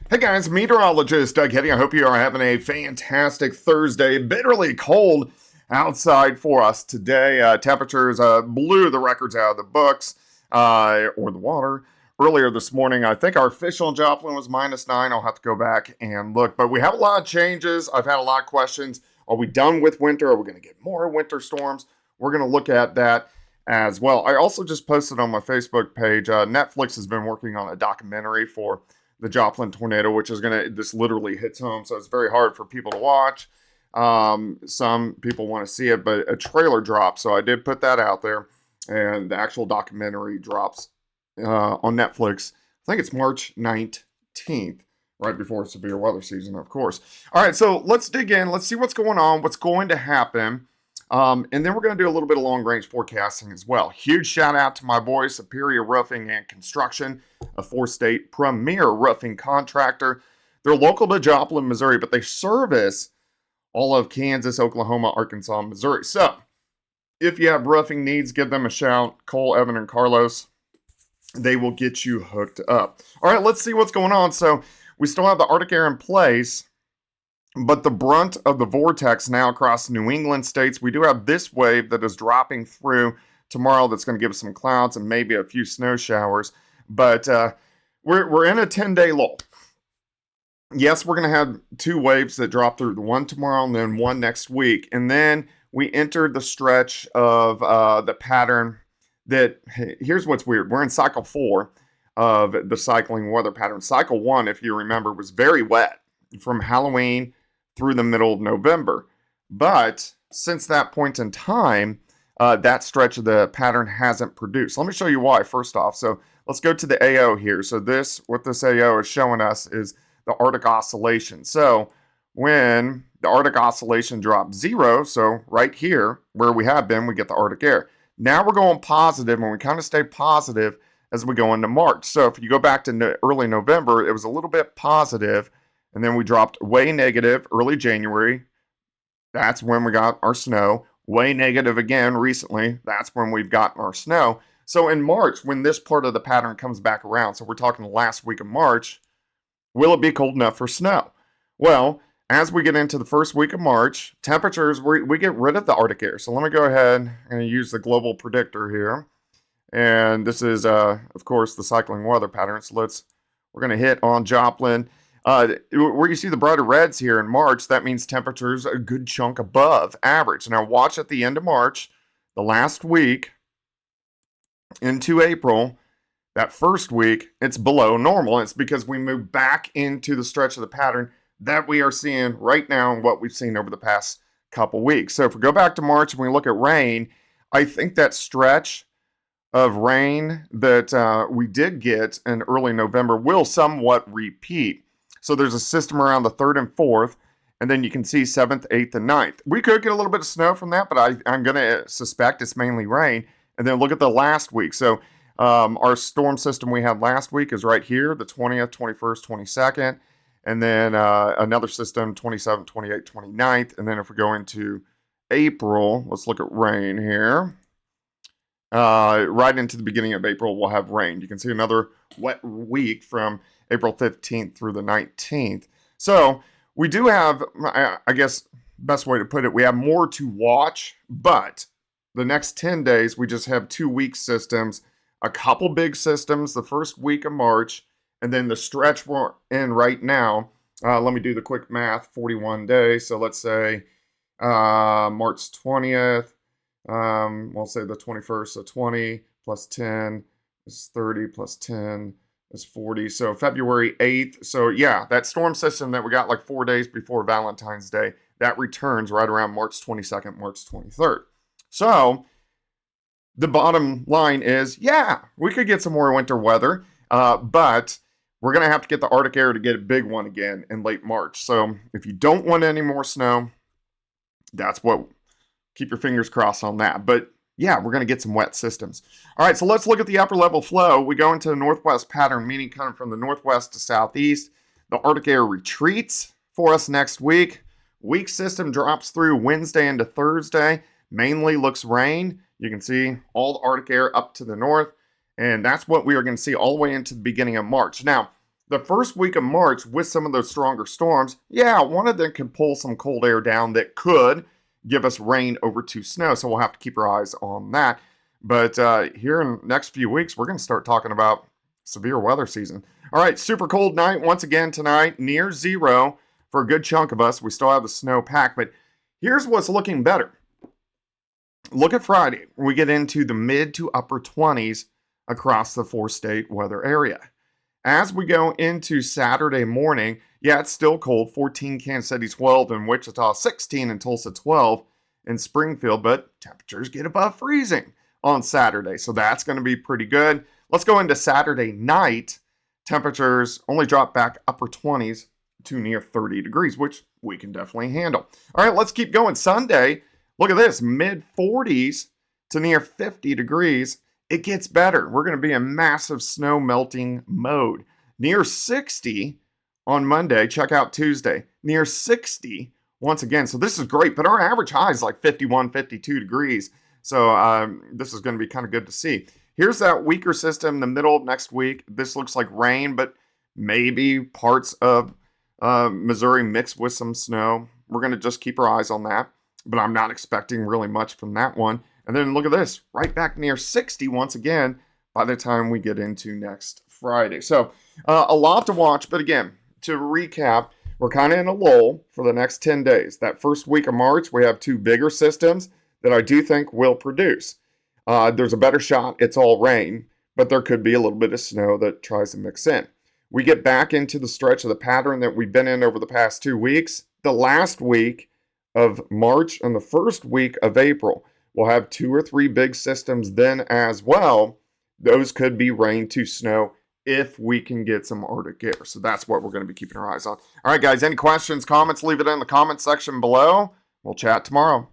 Hey guys, meteorologist Doug Heading. I hope you are having a fantastic Thursday. Bitterly cold outside for us today. Temperatures blew the records out of the books or the water. Earlier this morning, I think our official in Joplin was -9. I'll have to go back and look. But we have a lot of changes. I've had a lot of questions. Are we done with winter? Are we going to get more winter storms? We're going to look at that as well. I also just posted on my Facebook page, Netflix has been working on a documentary for the Joplin tornado, which is this literally hits home, so it's very hard for people to watch. Some people want to see it, but a trailer dropped, so I did put that out there, and the actual documentary drops on Netflix. I think it's March 19th, right before severe weather season, of course. All right, so let's dig in. Let's see what's going on, what's going to happen. And then we're going to do a little bit of long-range forecasting as well. Huge shout out to my boys, Superior Roofing and Construction, a four-state premier roofing contractor. They're local to Joplin, Missouri, but they service all of Kansas, Oklahoma, Arkansas, and Missouri. So if you have roofing needs, give them a shout. Cole, Evan, and Carlos. They will get you hooked up. All right, let's see what's going on. So we still have the Arctic air in place, but the brunt of the vortex now across the New England states. We do have this wave that is dropping through tomorrow that's going to give us some clouds and maybe a few snow showers. But we're in a 10-day lull. Yes, we're going to have two waves that drop through, the one tomorrow and then one next week. And then we entered the stretch of the pattern that, here's what's weird. We're in cycle 4 of the cycling weather pattern. Cycle 1, if you remember, was very wet from Halloween through the middle of November. But since that point in time, that stretch of the pattern hasn't produced. Let me show you why, first off. So let's go to the AO here. So what this AO is showing us is the Arctic oscillation. So when the Arctic oscillation drops 0, so right here, where we have been, we get the Arctic air. Now we're going positive, and we kind of stay positive as we go into March. So if you go back to early November, it was a little bit positive, and then we dropped way negative early January. That's when we got our snow. Way negative again recently. That's when we've gotten our snow. So in March, when this part of the pattern comes back around, so we're talking the last week of March, will it be cold enough for snow? Well, as we get into the first week of March, temperatures, we get rid of the Arctic air. So let me go ahead and use the global predictor here. And this is, of course, the cycling weather pattern. So we're going to hit on Joplin. Where you see the brighter reds here in March, that means temperatures a good chunk above average. Now watch at the end of March, the last week into April, that first week, it's below normal. It's because we move back into the stretch of the pattern that we are seeing right now and what we've seen over the past couple weeks. So if we go back to March and we look at rain, I think that stretch of rain that we did get in early November will somewhat repeat. So there's a system around the 3rd and 4th, and then you can see 7th, 8th, and 9th. We could get a little bit of snow from that, but I'm going to suspect it's mainly rain. And then look at the last week. So our storm system we had last week is right here, the 20th, 21st, 22nd. And then another system, 27th, 28th, 29th. And then if we go into April, let's look at rain here. Right into the beginning of April, we'll have rain. You can see another wet week from April 15th through the 19th. So we do have, I guess, best way to put it, we have more to watch, but the next 10 days, we just have 2 week systems, a couple big systems the first week of March, and then the stretch we're in right now. Let me do the quick math, 41 days. So let's say March 20th, we'll say the 21st, so 20 plus 10 is 30 plus 10 is 40. So February 8th. So yeah, that storm system that we got like 4 days before Valentine's Day, that returns right around March 22nd, March 23rd. So the bottom line is, yeah, we could get some more winter weather, but we're going to have to get the Arctic air to get a big one again in late March. So if you don't want any more snow, keep your fingers crossed on that. But yeah, we're going to get some wet systems. All right, so let's look at the upper level flow. We go into the northwest pattern, meaning coming from the northwest to southeast. The Arctic air retreats for us next week. Weak system drops through Wednesday into Thursday. Mainly looks rain. You can see all the Arctic air up to the north. And that's what we are going to see all the way into the beginning of March. Now, The first week of March, with some of those stronger storms, yeah, one of them could pull some cold air down that could give us rain over to snow. So we'll have to keep our eyes on that. But here in the next few weeks, we're going to start talking about severe weather season. All right, super cold night once again tonight, near zero for a good chunk of us. We still have the snow pack, but here's what's looking better. Look at Friday. We get into the mid to upper 20s across the 4-state weather area. As we go into Saturday morning, yeah, it's still cold. 14 Kansas City, 12 in Wichita, 16 in Tulsa, 12 in Springfield, but temperatures get above freezing on Saturday, so that's going to be pretty good. Let's go into Saturday night. Temperatures only drop back upper 20s to near 30 degrees, which we can definitely handle. All right, let's keep going. Sunday, look at this, mid 40s to near 50 degrees. It gets better. We're going to be in massive snow melting mode. Near 60 on Monday. Check out Tuesday. Near 60 once again. So this is great, but our average high is like 51, 52 degrees. So this is going to be kind of good to see. Here's that weaker system in the middle of next week. This looks like rain, but maybe parts of Missouri mixed with some snow. We're going to just keep our eyes on that, but I'm not expecting really much from that one. And then look at this, right back near 60 once again by the time we get into next Friday. So a lot to watch, but again, to recap, we're kind of in a lull for the next 10 days. That first week of March, we have two bigger systems that I do think will produce. There's a better shot it's all rain, but there could be a little bit of snow that tries to mix in. We get back into the stretch of the pattern that we've been in over the past 2 weeks. The last week of March and the first week of April, we'll have 2 or 3 big systems then as well. Those could be rain to snow if we can get some Arctic air. So that's what we're going to be keeping our eyes on. All right, guys, any questions, comments, leave it in the comment section below. We'll chat tomorrow.